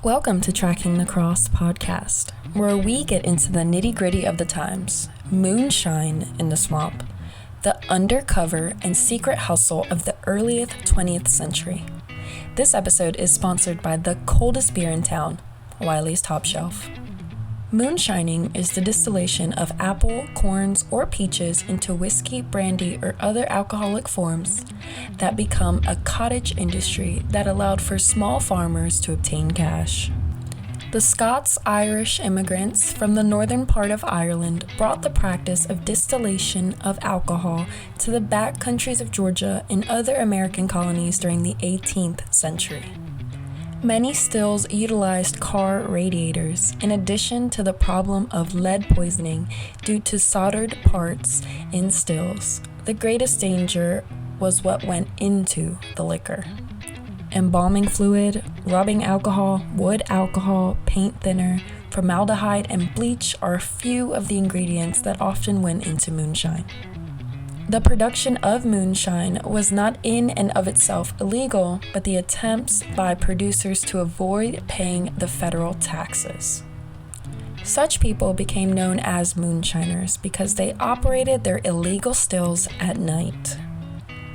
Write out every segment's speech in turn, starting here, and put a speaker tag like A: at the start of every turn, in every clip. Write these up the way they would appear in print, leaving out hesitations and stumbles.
A: Welcome to Tracking the Cross podcast, where we get into the nitty-gritty of the times, moonshine in the swamp, the undercover and secret hustle of the early 20th century. This episode is sponsored by the coldest beer in town, Wiley's Top Shelf. Moonshining is the distillation of apple, corns, or peaches into whiskey, brandy, or other alcoholic forms that become a cottage industry that allowed for small farmers to obtain cash. The Scots-Irish immigrants from the northern part of Ireland brought the practice of distillation of alcohol to the back countries of Georgia and other American colonies during the 18th century. Many stills utilized car radiators, in addition to the problem of lead poisoning due to soldered parts in stills. The greatest danger was what went into the liquor. Embalming fluid, rubbing alcohol, wood alcohol, paint thinner, formaldehyde, and bleach are a few of the ingredients that often went into moonshine. The production of moonshine was not in and of itself illegal, but the attempts by producers to avoid paying the federal taxes. Such people became known as moonshiners because they operated their illegal stills at night.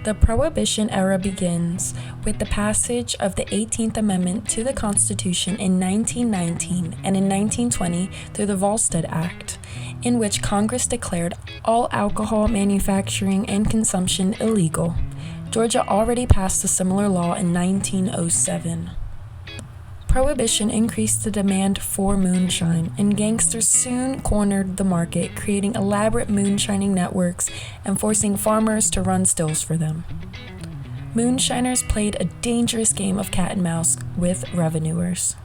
A: The Prohibition era begins with the passage of the 18th Amendment to the Constitution in 1919 and in 1920 through the Volstead Act, in which Congress declared all alcohol manufacturing and consumption illegal. Georgia already passed a similar law in 1907. Prohibition increased the demand for moonshine, and gangsters soon cornered the market, creating elaborate moonshining networks and forcing farmers to run stills for them. Moonshiners played a dangerous game of cat and mouse with revenuers.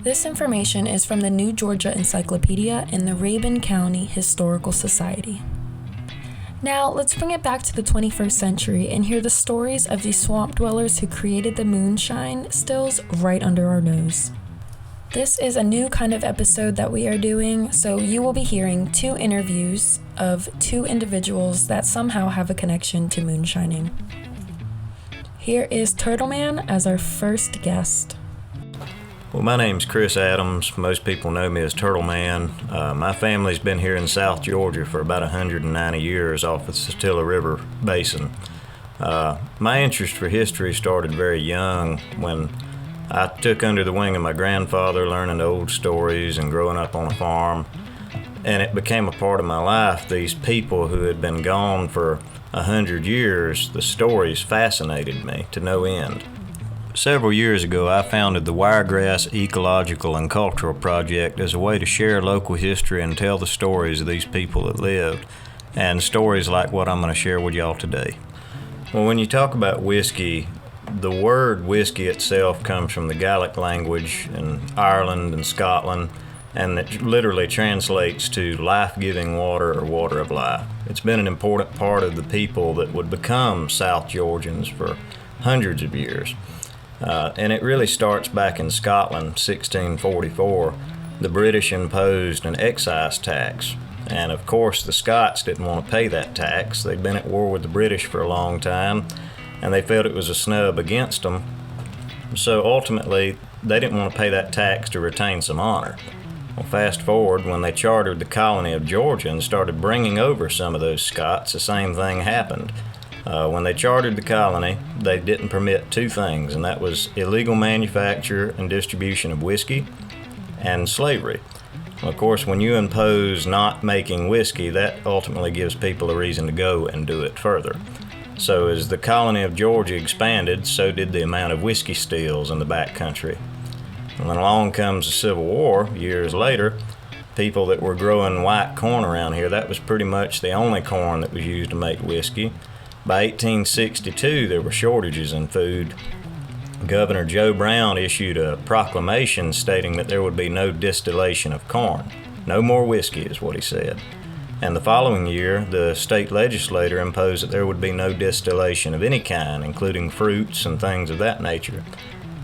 A: This information is from the New Georgia Encyclopedia and the Rabun County Historical Society. Now, let's bring it back to the 21st century and hear the stories of the swamp dwellers who created the moonshine stills right under our nose. This is a new kind of episode that we are doing, so you will be hearing two interviews of two individuals that somehow have a connection to moonshining. Here is Turtleman as our first guest.
B: Well, my name's Chris Adams. Most people know me as Turtle Man. My family's been here in South Georgia for about 190 years off the Satilla River Basin. My interest for history started very young when I took under the wing of my grandfather, learning old stories and growing up on a farm. And it became a part of my life. These people who had been gone for 100 years, the stories fascinated me to no end. Several years ago, I founded the Wiregrass Ecological and Cultural Project as a way to share local history and tell the stories of these people that lived, and stories like what I'm going to share with y'all today. Well, when you talk about whiskey, the word whiskey itself comes from the Gaelic language in Ireland and Scotland, and it literally translates to life-giving water or water of life. It's been an important part of the people that would become South Georgians for hundreds of years. And it really starts back in Scotland, 1644. The British imposed an excise tax. And of course, the Scots didn't want to pay that tax. They'd been at war with the British for a long time, and they felt it was a snub against them. So ultimately, they didn't want to pay that tax to retain some honor. Well, fast forward, when they chartered the colony of Georgia and started bringing over some of those Scots, the same thing happened. When they chartered the colony, they didn't permit two things, and that was illegal manufacture and distribution of whiskey and slavery. Well, of course, when you impose not making whiskey, that ultimately gives people a reason to go and do it further. So as the colony of Georgia expanded, so did the amount of whiskey stills in the back country. And then along comes the Civil War years later. People that were growing white corn around here, that was pretty much the only corn that was used to make whiskey. By 1862, there were shortages in food. Governor Joe Brown issued a proclamation stating that there would be no distillation of corn. No more whiskey is what he said. And the following year, the state legislature imposed that there would be no distillation of any kind, including fruits and things of that nature.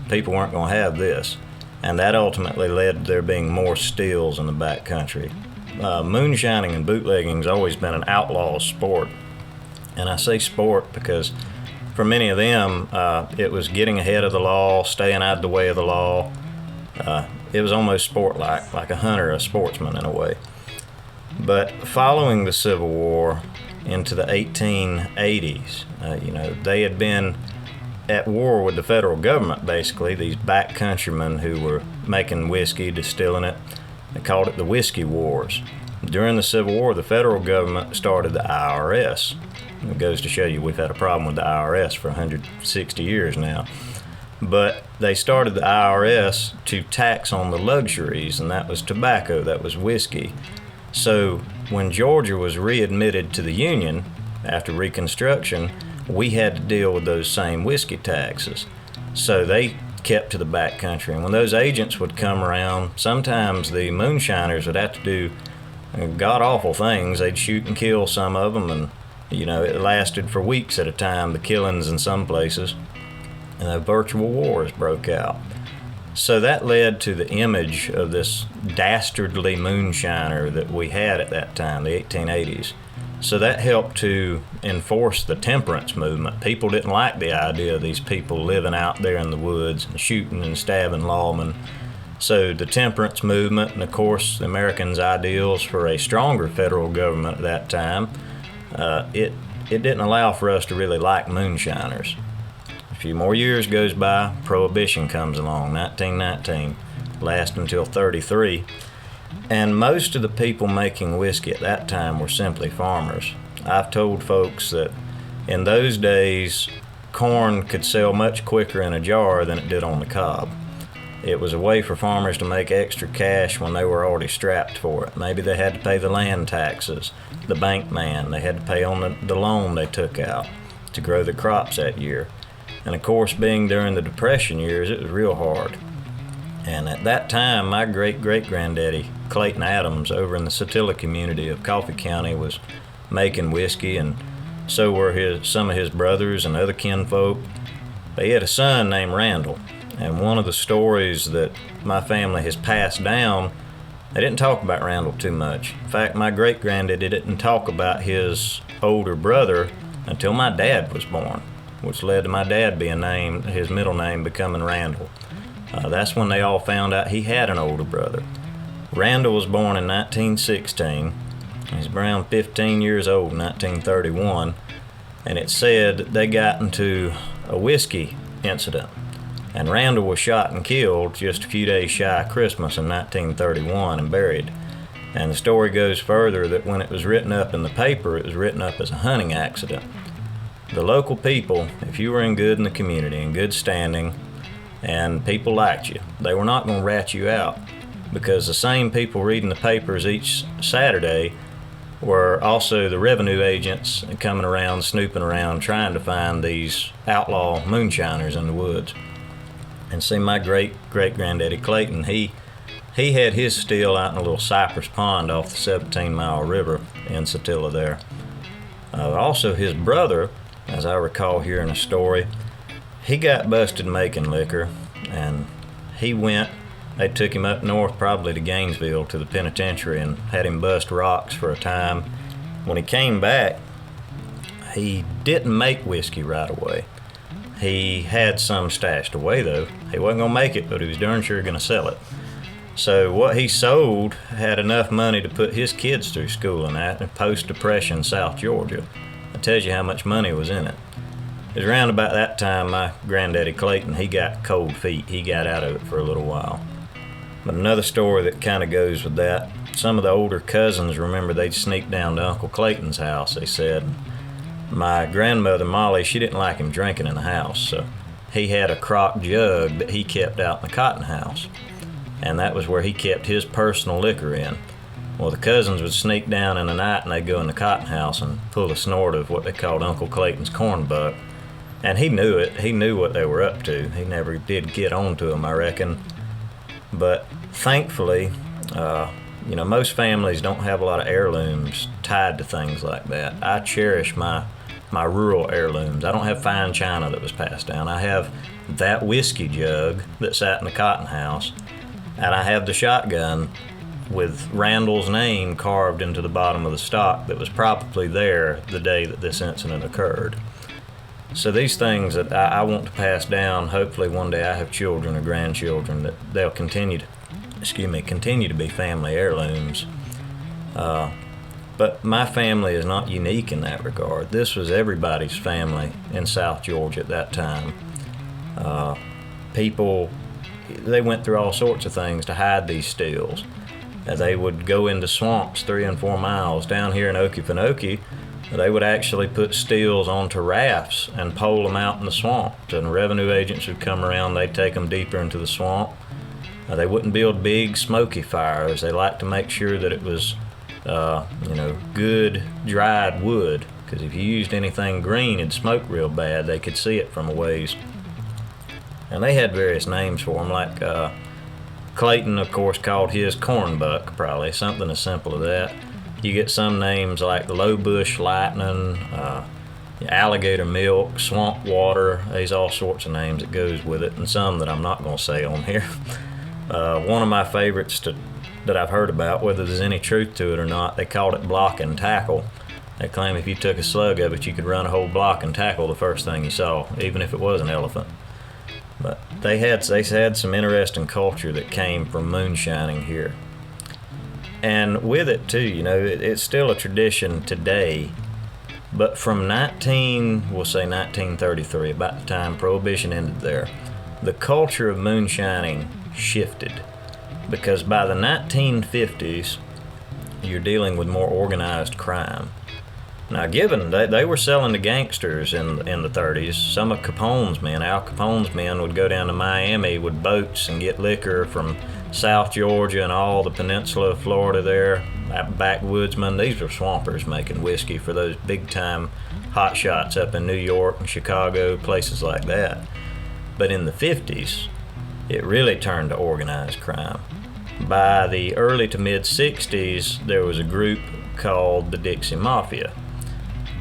B: People weren't going to have this. And that ultimately led to there being more stills in the back country. Moonshining and bootlegging has always been an outlaw sport. And I say sport because for many of them, it was getting ahead of the law, staying out of the way of the law. It was almost sport-like, like a hunter, a sportsman in a way. But following the Civil War into the 1880s, they had been at war with the federal government, basically, these backcountrymen who were making whiskey, distilling it. They called it the Whiskey Wars. During the Civil War, the federal government started the IRS. It goes to show you we've had a problem with the IRS for 160 years now. But they started the IRS to tax on the luxuries, and that was tobacco, that was whiskey. So when Georgia was readmitted to the Union after Reconstruction, we had to deal with those same whiskey taxes. So they kept to the back country. And when those agents would come around, sometimes the moonshiners would have to do god-awful things. They'd shoot and kill some of them, and it lasted for weeks at a time, the killings in some places. And virtual wars broke out. So that led to the image of this dastardly moonshiner that we had at that time, the 1880s. So that helped to enforce the temperance movement. People didn't like the idea of these people living out there in the woods and shooting and stabbing lawmen. So the temperance movement, and of course the Americans' ideals for a stronger federal government at that time, it didn't allow for us to really like moonshiners. A few more years goes by, Prohibition comes along, 1919, lasts until 33. And most of the people making whiskey at that time were simply farmers. I've told folks that in those days, corn could sell much quicker in a jar than it did on the cob. It was a way for farmers to make extra cash when they were already strapped for it. Maybe they had to pay the land taxes, the bank man, they had to pay on the loan they took out to grow the crops that year. And of course, being during the Depression years, it was real hard. And at that time, my great-great-granddaddy, Clayton Adams, over in the Satilla community of Coffee County, was making whiskey, and so were some of his brothers and other kinfolk. They had a son named Randall, and one of the stories that my family has passed down, they didn't talk about Randall too much. In fact, my great-granddaddy didn't talk about his older brother until my dad was born, which led to my dad being named, his middle name becoming Randall. That's when they all found out he had an older brother. Randall was born in 1916. He's around 15 years old in 1931. And it said they got into a whiskey incident. And Randall was shot and killed just a few days shy of Christmas in 1931 and buried. And the story goes further that when it was written up in the paper, it was written up as a hunting accident. The local people, if you were in the community, in good standing, and people liked you, they were not going to rat you out, because the same people reading the papers each Saturday were also the revenue agents coming around, snooping around, trying to find these outlaw moonshiners in the woods. And see, my great-great-granddaddy Clayton, he had his still out in a little cypress pond off the 17-mile river in Satilla there. Also, his brother, as I recall hearing a story, he got busted making liquor, and they took him up north, probably to Gainesville, to the penitentiary, and had him bust rocks for a time. When he came back, he didn't make whiskey right away. He had some stashed away, though. He wasn't going to make it, but he was darn sure going to sell it. So what he sold had enough money to put his kids through school in that, in post-Depression South Georgia. That tells you how much money was in it. It was around about that time my granddaddy Clayton, he got cold feet. He got out of it for a little while. But another story that kind of goes with that, some of the older cousins remember they'd sneak down to Uncle Clayton's house, they said. My grandmother, Molly, she didn't like him drinking in the house, so he had a crock jug that he kept out in the cotton house. And that was where he kept his personal liquor in. Well, the cousins would sneak down in the night and they'd go in the cotton house and pull a snort of what they called Uncle Clayton's corn buck. And he knew it. He knew what they were up to. He never did get on to them, I reckon. But thankfully, most families don't have a lot of heirlooms tied to things like that. I cherish my rural heirlooms. I don't have fine china that was passed down. I have that whiskey jug that sat in the cotton house, and I have the shotgun with Randall's name carved into the bottom of the stock that was probably there the day that this incident occurred. So these things that I want to pass down, hopefully one day I have children or grandchildren, that they'll continue to be family heirlooms. But my family is not unique in that regard. This was everybody's family in South Georgia at that time. People, they went through all sorts of things to hide these steels. They would go into swamps 3 and 4 miles. Down here in Okefenokee, they would actually put steels onto rafts and pole them out in the swamp. And revenue agents would come around, they'd take them deeper into the swamp. They wouldn't build big smoky fires. They liked to make sure that it was good dried wood, because if you used anything green it'd smoke real bad. They could see it from a ways. And they had various names for them, like Clayton, of course, called his cornbuck, probably something as simple as that. You get some names like low bush lightning, alligator milk, swamp water. There's all sorts of names that goes with it, and some that I'm not going to say on here. One of my favorites that I've heard about, whether there's any truth to it or not, they called it block and tackle. They claim if you took a slug of it, you could run a whole block and tackle the first thing you saw, even if it was an elephant. But they had some interesting culture that came from moonshining here. And with it too, it's still a tradition today. But from 1933, about the time Prohibition ended there, the culture of moonshining shifted. Because by the 1950s, you're dealing with more organized crime. Now, given they were selling to gangsters in the 30s, some of Capone's men, Al Capone's men, would go down to Miami with boats and get liquor from South Georgia and all the peninsula of Florida there, backwoodsmen. These were swampers making whiskey for those big-time hot shots up in New York and Chicago, places like that. But in the 50s, it really turned to organized crime. By the early to mid-60s, there was a group called the Dixie Mafia.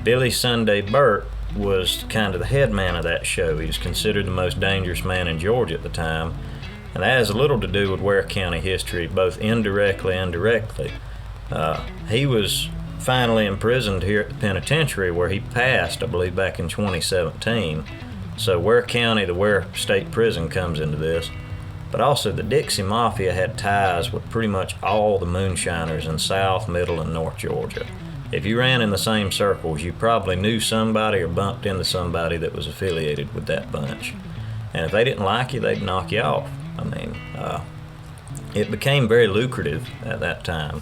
B: Billy Sunday Burt was kind of the head man of that show. He was considered the most dangerous man in Georgia at the time, and that has little to do with Ware County history, both indirectly and directly. He was finally imprisoned here at the penitentiary, where he passed, I believe, back in 2017. So Ware County, the Ware State Prison, comes into this. But also the Dixie Mafia had ties with pretty much all the moonshiners in South, Middle, and North Georgia. If you ran in the same circles, you probably knew somebody or bumped into somebody that was affiliated with that bunch. And if they didn't like you, they'd knock you off. It became very lucrative at that time.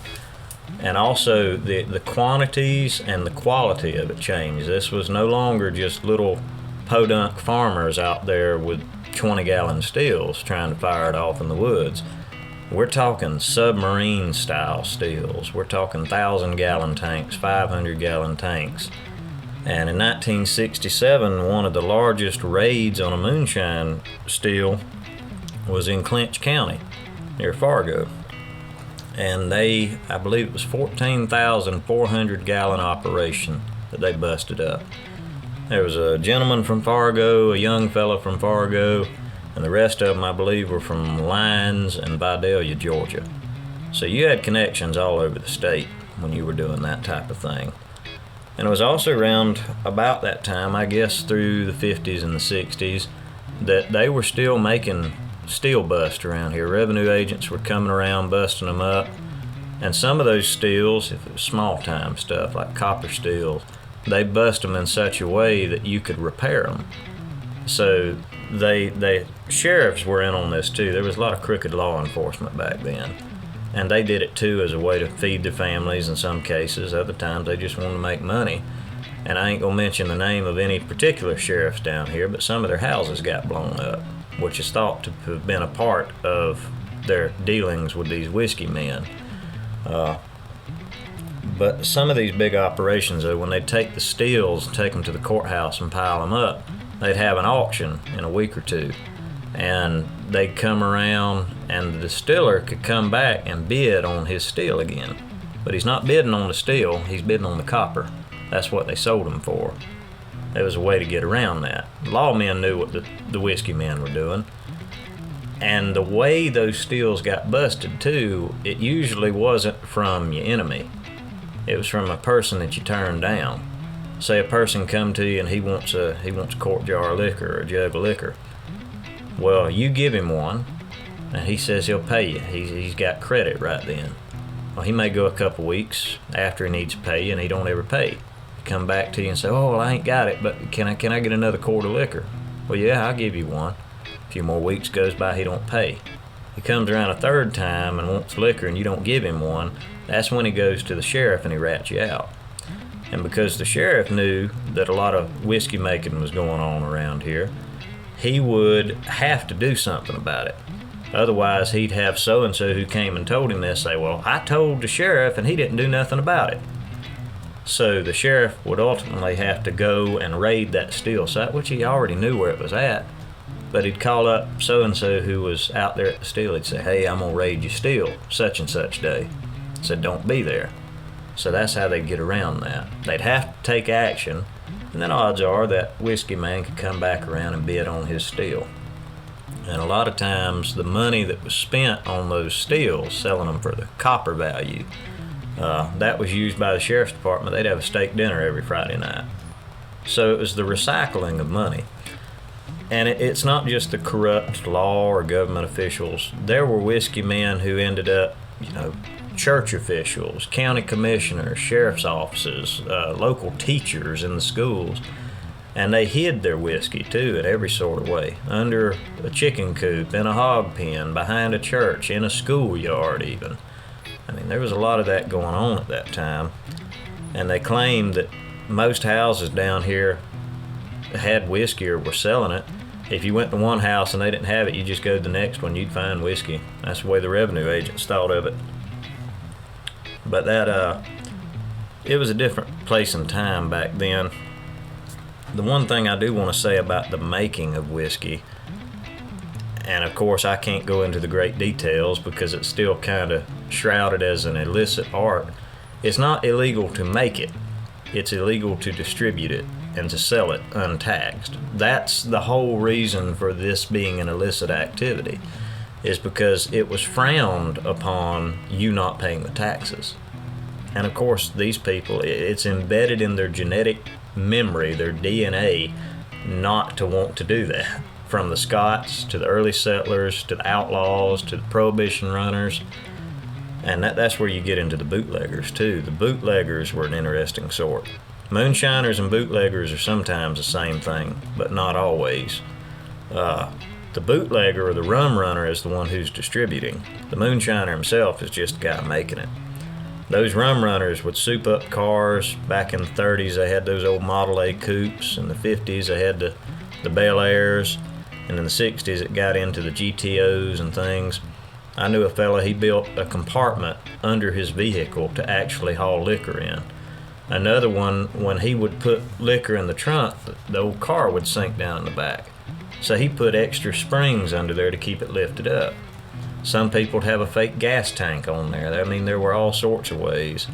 B: And also the quantities and the quality of it changed. This was no longer just little podunk farmers out there with 20-gallon steels trying to fire it off in the woods. We're talking submarine-style steels. We're talking 1,000-gallon tanks, 500-gallon tanks. And in 1967, one of the largest raids on a moonshine steel was in Clinch County, near Fargo. And I believe it was 14,400-gallon operation that they busted up. There was a gentleman from Fargo, a young fella from Fargo, and the rest of them, I believe, were from Lyons and Vidalia, Georgia. So you had connections all over the state when you were doing that type of thing. And it was also around about that time, I guess through the 50s and the 60s, that they were still making steel bust around here. Revenue agents were coming around busting them up. And some of those steels, if it was small time stuff like copper steel, they bust them in such a way that you could repair them. So they sheriffs were in on this too. There was a lot of crooked law enforcement back then, and they did it too as a way to feed their families in some cases. Other times they just wanted to make money. And I ain't gonna mention the name of any particular sheriffs down here, but some of their houses got blown up, which is thought to have been a part of their dealings with these whiskey men. But some of these big operations, though, when they'd take the steels and take them to the courthouse and pile them up, they'd have an auction in a week or two. And they'd come around, and the distiller could come back and bid on his steel again. But he's not bidding on the steel, he's bidding on the copper. That's what they sold him for. There was a way to get around that. Lawmen knew what the whiskey men were doing. And the way those steels got busted, too, it usually wasn't from your enemy. It was from a person that you turned down. Say a person come to you and he wants a quart jar of liquor or a jug of liquor. Well, you give him one, and he says he'll pay you. He's got credit right then. Well, he may go a couple weeks after he needs to pay you, and he don't ever pay. He come back to you and say, "Oh, well, I ain't got it, but can I get another quart of liquor?" Well, yeah, I'll give you one. A few more weeks goes by, he don't pay. He comes around a third time and wants liquor, and you don't give him one. That's when he goes to the sheriff and he rats you out. And because the sheriff knew that a lot of whiskey making was going on around here, he would have to do something about it. Otherwise, he'd have so-and-so who came and told him this say, "Well, I told the sheriff and he didn't do nothing about it." So the sheriff would ultimately have to go and raid that still site, which he already knew where it was at. But he'd call up so-and-so who was out there at the still. He'd say, "Hey, I'm going to raid your still such and such day." Said, "Don't be there." So that's how they'd get around that. They'd have to take action, and then odds are that whiskey man could come back around and bid on his still. And a lot of times the money that was spent on those stills, selling them for the copper value, that was used by the sheriff's department. They'd have a steak dinner every Friday night. So it was the recycling of money. And it's not just the corrupt law or government officials. There were whiskey men who ended up, church officials, county commissioners, sheriff's offices, local teachers in the schools. And they hid their whiskey, too, in every sort of way. Under a chicken coop, in a hog pen, behind a church, in a schoolyard even. I mean, there was a lot of that going on at that time. And they claimed that most houses down here had whiskey or were selling it. If you went to one house and they didn't have it, you just go to the next one, you'd find whiskey. That's the way the revenue agents thought of it. But it was a different place and time back then. The one thing I do want to say about the making of whiskey, and of course I can't go into the great details because it's still kind of shrouded as an illicit art, it's not illegal to make it. It's illegal to distribute it and to sell it untaxed. That's the whole reason for this being an illicit activity, is because it was frowned upon you not paying the taxes. And of course these people, it's embedded in their genetic memory, their DNA, not to want to do that. From the Scots to the early settlers to the outlaws to the prohibition runners. And that's where you get into the bootleggers too. The bootleggers were an interesting sort. Moonshiners and bootleggers are sometimes the same thing, but not always. The bootlegger or the rum runner is the one who's distributing. The moonshiner himself is just the guy making it. Those rum runners would soup up cars. Back in the 30s, they had those old Model A coupes. In the 50s, they had the Bel Airs. And in the 60s, it got into the GTOs and things. I knew a fella, he built a compartment under his vehicle to actually haul liquor in. Another one, when he would put liquor in the trunk, the old car would sink down in the back. So he put extra springs under there to keep it lifted up. Some people would have a fake gas tank on there. I mean, there were all sorts of ways.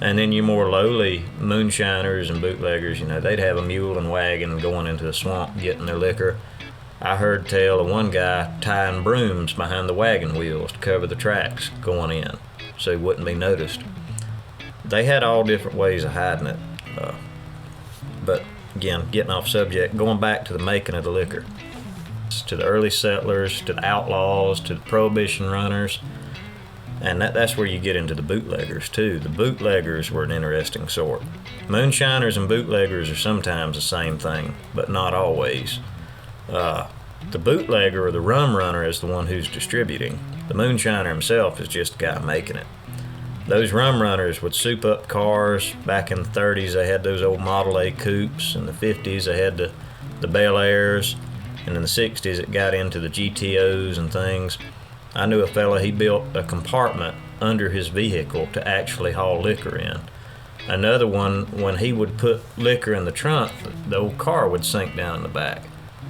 B: And then your more lowly moonshiners and bootleggers, they'd have a mule and wagon going into the swamp getting their liquor. I heard tell of one guy tying brooms behind the wagon wheels to cover the tracks going in so he wouldn't be noticed. They had all different ways of hiding it. But again, getting off subject, going back to the making of the liquor. To the early settlers, to the outlaws, to the prohibition runners. And that's where you get into the bootleggers too. The bootleggers were an interesting sort. Moonshiners and bootleggers are sometimes the same thing, but not always. The bootlegger or the rum runner is the one who's distributing. The moonshiner himself is just the guy making it. Those rum runners would soup up cars. Back in the 30s, they had those old Model A coupes. In the 50s, they had the Bel Airs. And in the 60s, it got into the GTOs and things. I knew a fella, he built a compartment under his vehicle to actually haul liquor in. Another one, when he would put liquor in the trunk, the old car would sink down in the back.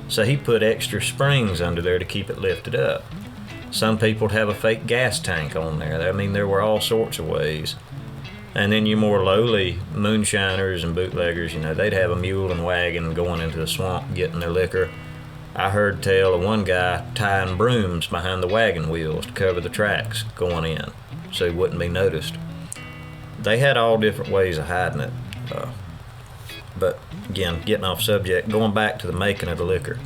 B: So he put extra springs under there to keep it lifted up. Some people would have a fake gas tank on there. I mean, there were all sorts of ways. And then your more lowly moonshiners and bootleggers, they'd have a mule and wagon going into the swamp getting their liquor. I heard tell of one guy tying brooms behind the wagon wheels to cover the tracks going in so he wouldn't be noticed. They had all different ways of hiding it. But again, getting off subject, going back to the making of the liquor.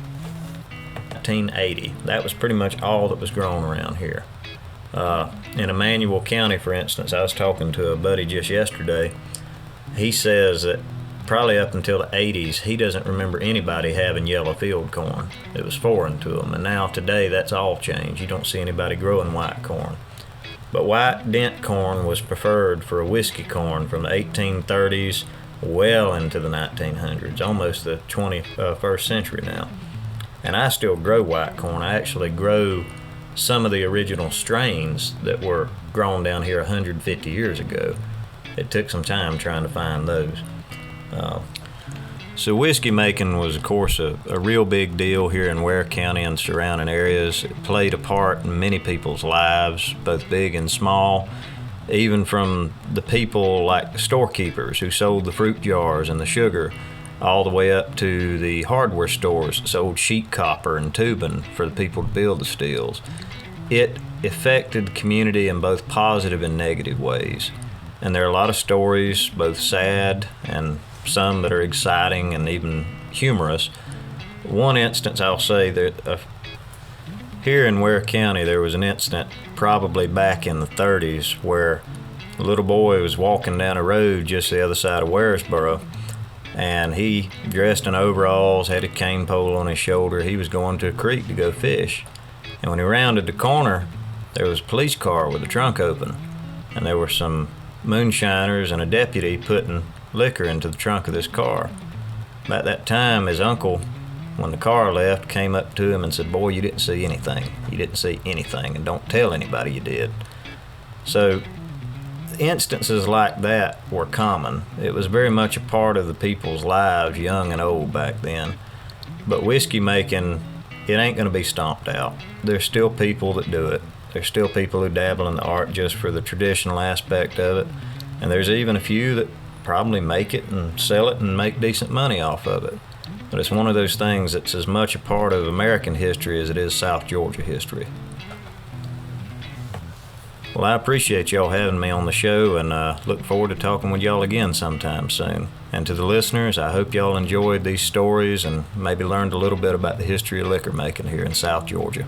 B: 1980, that was pretty much all that was grown around here. In Emmanuel County, for instance, I was talking to a buddy just yesterday. He says that probably up until the 80s, he doesn't remember anybody having yellow field corn. It was foreign to them. And now today, that's all changed. You don't see anybody growing white corn. But white dent corn was preferred for a whiskey corn from the 1830s well into the 1900s, almost the 21st century now. And I still grow white corn. I actually grow some of the original strains that were grown down here 150 years ago. It took some time trying to find those. So whiskey making was, of course, a real big deal here in Ware County and surrounding areas. It played a part in many people's lives, both big and small, even from the people like the storekeepers who sold the fruit jars and the sugar, all the way up to the hardware stores that sold sheet copper and tubing for the people to build the stills. It affected the community in both positive and negative ways. And there are a lot of stories, both sad and some that are exciting and even humorous. One instance I'll say that here in Ware County there was an incident probably back in the 30s where a little boy was walking down a road just the other side of Waresboro, and he, dressed in overalls, had a cane pole on his shoulder. He was going to a creek to go fish. And when he rounded the corner, there was a police car with the trunk open, and there were some moonshiners and a deputy putting liquor into the trunk of this car. About that time, his uncle, when the car left, came up to him and said, "Boy, you didn't see anything. You didn't see anything, and don't tell anybody you did." So instances like that were common. It was very much a part of the people's lives, young and old, back then. But whiskey making, it ain't going to be stomped out. There's still people that do it. There's still people who dabble in the art just for the traditional aspect of it. And there's even a few that probably make it and sell it and make decent money off of it. But it's one of those things that's as much a part of American history as it is South Georgia history. Well, I appreciate y'all having me on the show, and look forward to talking with y'all again sometime soon. And to the listeners, I hope y'all enjoyed these stories and maybe learned a little bit about the history of liquor making here in South Georgia.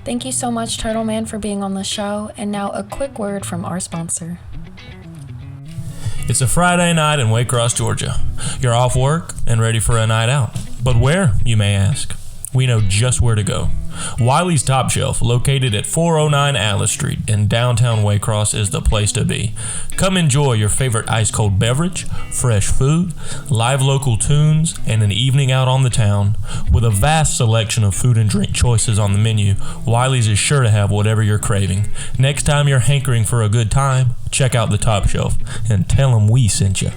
A: Thank you so much, Turtle Man, for being on the show. And now a quick word from our sponsor.
C: It's a Friday night in Waycross, Georgia. You're off work and ready for a night out. But where, you may ask? We know just where to go. Wiley's Top Shelf, located at 409 Atlas Street in downtown Waycross, is the place to be. Come enjoy your favorite ice-cold beverage, fresh food, live local tunes, and an evening out on the town. With a vast selection of food and drink choices on the menu, Wiley's is sure to have whatever you're craving. Next time you're hankering for a good time, check out the Top Shelf and tell them we sent you.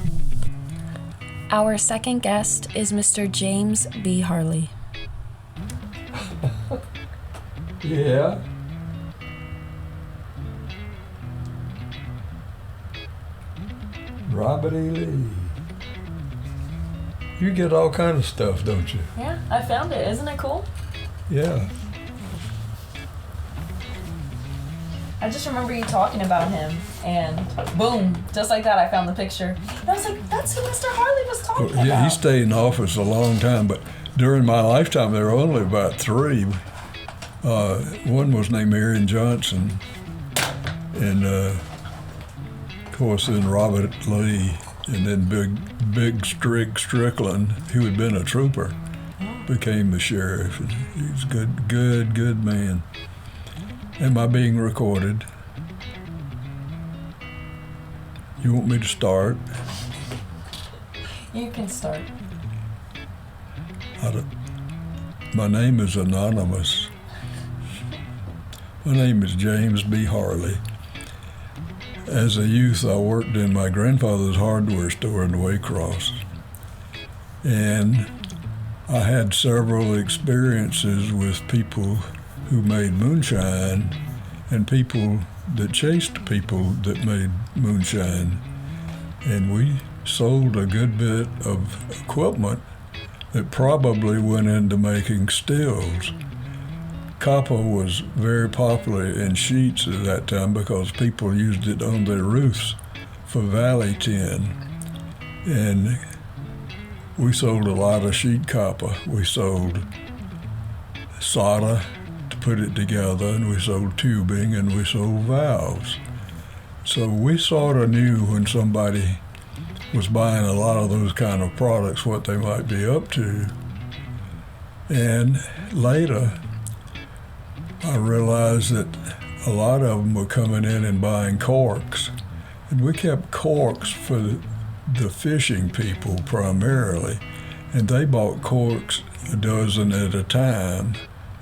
A: Our second guest is Mr. James B. Harley.
D: Yeah. Robert E. Lee. You get all kind of stuff, don't you?
A: Yeah, I found it. Isn't it cool?
D: Yeah.
A: I just remember you talking about him, and boom, just like that, I found the picture. And I was like, that's who Mr. Harley was talking about.
D: Yeah, he stayed in office a long time, but during my lifetime, there were only about three. One was named Marion Johnson, and of course then Robert Lee, and then Big Strickland, who had been a trooper, became the sheriff. And he was a good man. Am I being recorded? You want me to start?
A: You can start.
D: My name is anonymous. My name is James B. Harley. As a youth, I worked in my grandfather's hardware store in Waycross. And I had several experiences with people who made moonshine and people that chased people that made moonshine. And we sold a good bit of equipment that probably went into making stills. Copper was very popular in sheets at that time because people used it on their roofs for valley tin. And we sold a lot of sheet copper. We sold solder to put it together, and we sold tubing, and we sold valves. So we sort of knew when somebody was buying a lot of those kind of products what they might be up to. And later, I realized that a lot of them were coming in and buying corks. And we kept corks for the fishing people primarily. And they bought corks a dozen at a time.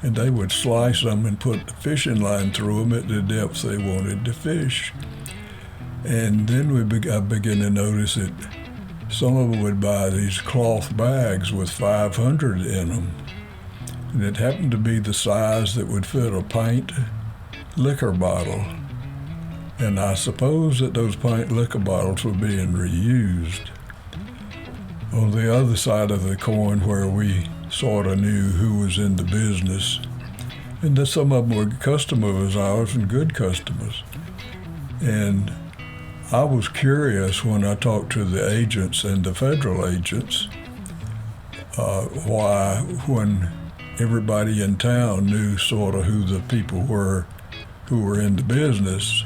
D: And they would slice them and put the fishing line through them at the depth they wanted to fish. And then I began to notice that some of them would buy these cloth bags with 500 in them. And it happened to be the size that would fit a pint liquor bottle. And I suppose that those pint liquor bottles were being reused. On the other side of the coin, where we sort of knew who was in the business, and that some of them were customers of ours and good customers. And I was curious when I talked to the agents and the federal agents why, when everybody in town knew sort of who the people were who were in the business,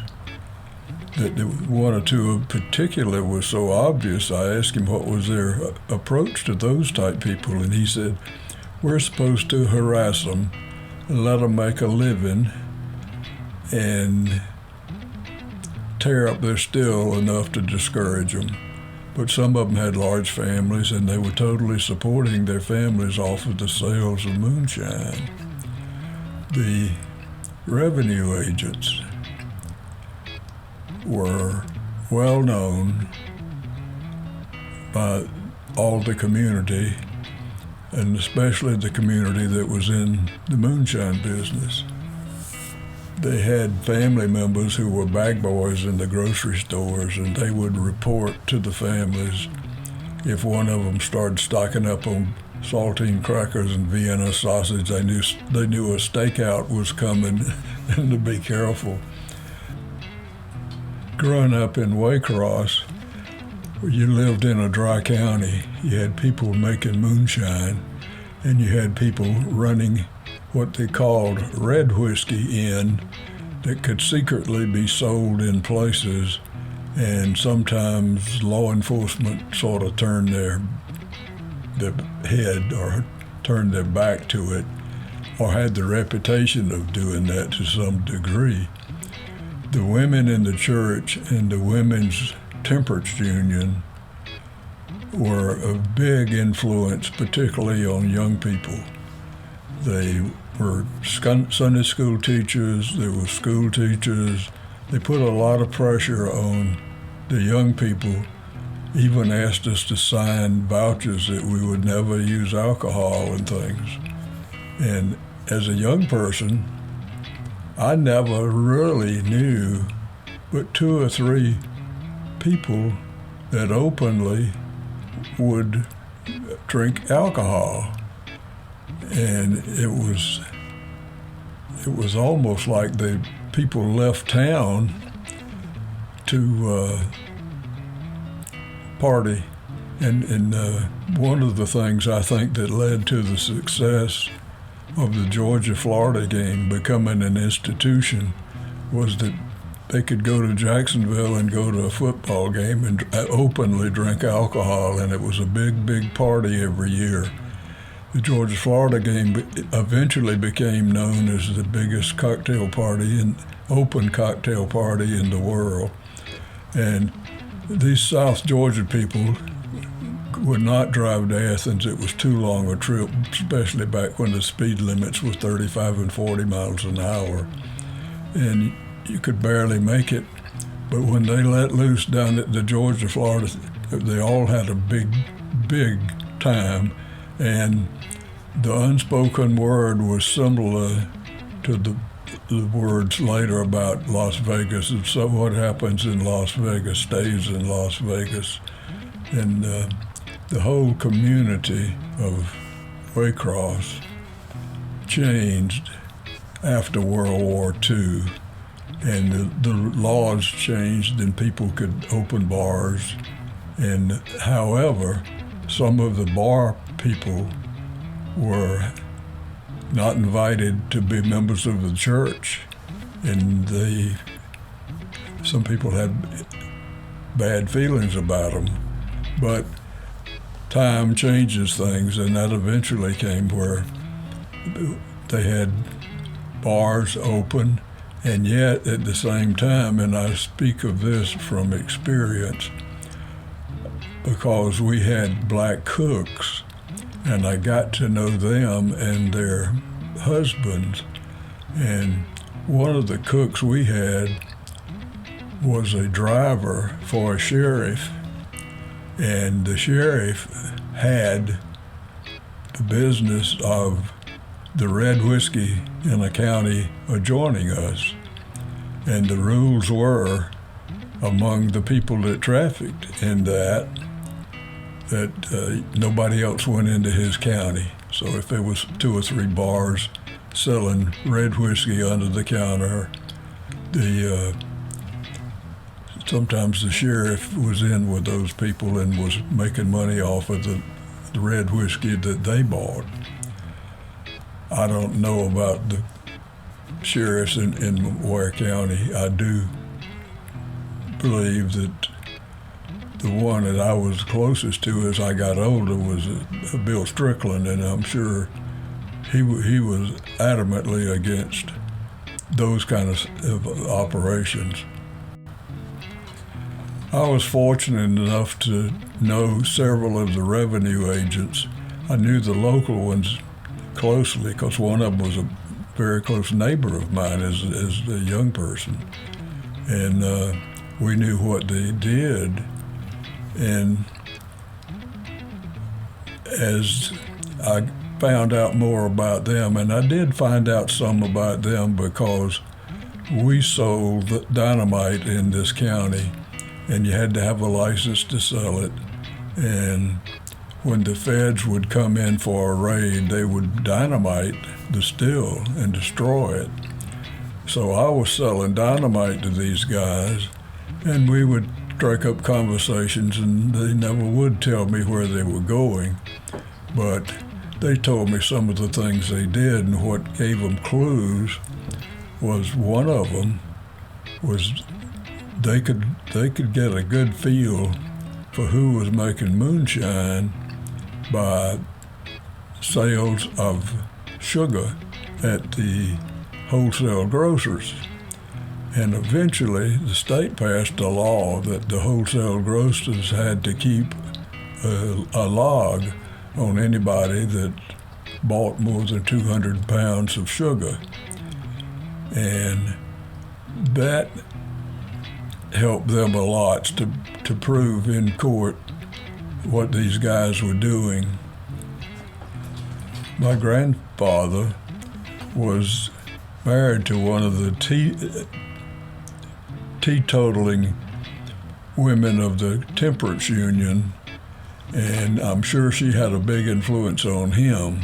D: that one or two in particular was so obvious. I asked him what was their approach to those type people, and he said, we're supposed to harass them and let them make a living and tear up their still enough to discourage them. But some of them had large families, and they were totally supporting their families off of the sales of moonshine. The revenue agents were well known by all the community, and especially the community that was in the moonshine business. They had family members who were bag boys in the grocery stores, and they would report to the families if one of them started stocking up on saltine crackers and Vienna sausage. They knew a stakeout was coming and to be careful. Growing up in Waycross, where you lived in a dry county, you had people making moonshine, and you had people running what they called red whiskey in that could secretly be sold in places, and sometimes law enforcement sort of turned their head or turned their back to it, or had the reputation of doing that to some degree. The women in the church and the women's temperance union were a big influence, particularly on young people. They were Sunday school teachers, they were school teachers. They put a lot of pressure on the young people, even asked us to sign vouchers that we would never use alcohol and things. And as a young person, I never really knew but 2 or 3 people that openly would drink alcohol. And it was almost like the people left town to party. And one of the things I think that led to the success of the Georgia-Florida game becoming an institution was that they could go to Jacksonville and go to a football game and openly drink alcohol, and it was a big, big party every year. The Georgia-Florida game eventually became known as the biggest cocktail party, and open cocktail party in the world. And these South Georgia people would not drive to Athens. It was too long a trip, especially back when the speed limits were 35 and 40 miles an hour. And you could barely make it. But when they let loose down at the Georgia-Florida, they all had a big, big time. And the unspoken word was similar to the words later about Las Vegas. And so what happens in Las Vegas stays in Las Vegas. And the whole community of Waycross changed after World War II. And the laws changed, and people could open bars And however, some of the bar people were not invited to be members of the church, and some people had bad feelings about them. But time changes things, and that eventually came where they had bars open, and yet at the same time, and I speak of this from experience, because we had black cooks, and I got to know them and their husbands. And one of the cooks we had was a driver for a sheriff, and the sheriff had the business of the red whiskey in a county adjoining us. And the rules were, among the people that trafficked in that nobody else went into his county. So if there was 2 or 3 bars selling red whiskey under the counter, sometimes the sheriff was in with those people and was making money off of the red whiskey that they bought. I don't know about the sheriffs in Ware County. I do believe that the one that I was closest to as I got older was Bill Strickland, and I'm sure he was adamantly against those kind of operations. I was fortunate enough to know several of the revenue agents. I knew the local ones closely because one of them was a very close neighbor of mine as a young person. And we knew what they did. And as I found out more about them, and I did find out some about them because we sold dynamite in this county, and you had to have a license to sell it. And when the feds would come in for a raid, they would dynamite the still and destroy it. So I was selling dynamite to these guys, and we would strike up conversations, and they never would tell me where they were going. But they told me some of the things they did, and what gave them clues was one of them was they could get a good feel for who was making moonshine by sales of sugar at the wholesale grocers. And eventually the state passed a law that the wholesale grocers had to keep a log on anybody that bought more than 200 pounds of sugar. And that helped them a lot to prove in court what these guys were doing. My grandfather was married to one of the teetotaling women of the temperance union, and I'm sure she had a big influence on him.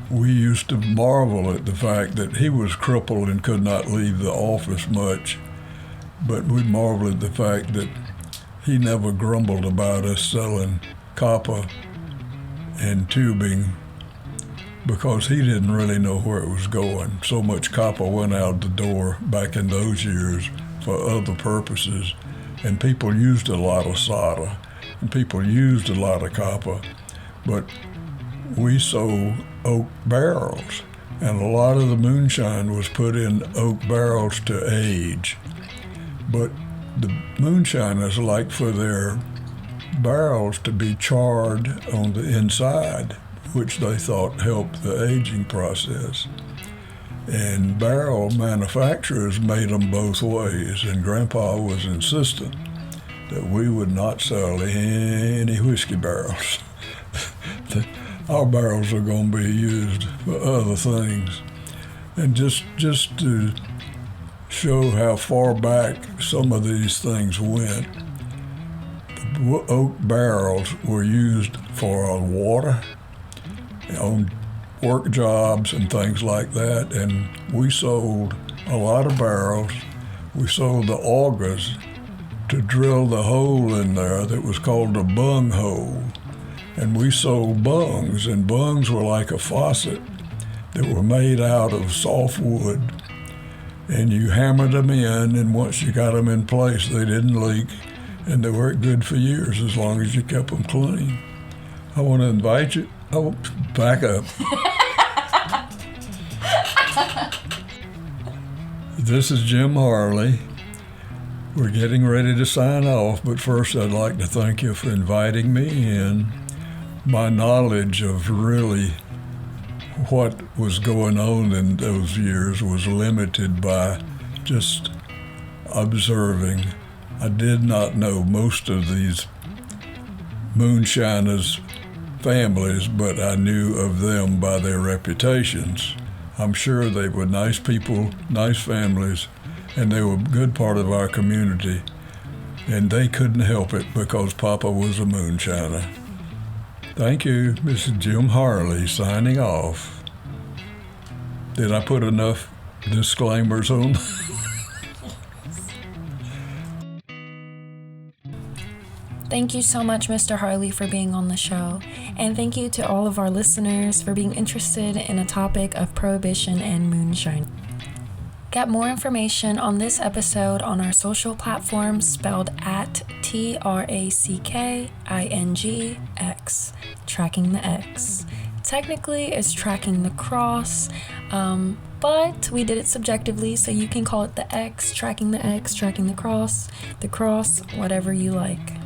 D: We used to marvel at the fact that he was crippled and could not leave the office much, but we marvel at the fact that he never grumbled about us selling copper and tubing, because he didn't really know where it was going. So much copper went out the door back in those years for other purposes, and people used a lot of solder, and people used a lot of copper, but we sold oak barrels, and a lot of the moonshine was put in oak barrels to age. But the moonshiners like for their barrels to be charred on the inside, which they thought helped the aging process. And barrel manufacturers made them both ways, and Grandpa was insistent that we would not sell any whiskey barrels. Our barrels are going to be used for other things. And just to show how far back some of these things went, the oak barrels were used for water on work jobs and things like that, and we sold a lot of barrels. We sold the augers to drill the hole in there that was called a bung hole. And we sold bungs, and bungs were like a faucet that were made out of soft wood. And you hammered them in, and once you got them in place, they didn't leak, and they worked good for years as long as you kept them clean. I want to invite you. Oh, back up. This is Jim Harley. We're getting ready to sign off, but first I'd like to thank you for inviting me in. My knowledge of really what was going on in those years was limited by just observing. I did not know most of these moonshiners' families, but I knew of them by their reputations. I'm sure they were nice people, nice families, and they were a good part of our community, and they couldn't help it because Papa was a moonshiner. Thank you. This is Jim Harley signing off. Did I put enough disclaimers on?
A: Thank you so much, Mr. Harley, for being on the show. And thank you to all of our listeners for being interested in a topic of prohibition and moonshine. Get more information on this episode on our social platforms spelled at TRACKINGX, Tracking the X. Technically, it's Tracking the Cross, but we did it subjectively, so you can call it the X, Tracking the Cross, whatever you like.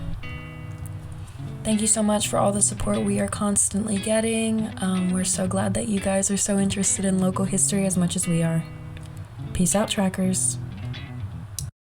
A: Thank you so much for all the support we are constantly getting. We're so glad that you guys are so interested in local history as much as we are. Peace out, trackers.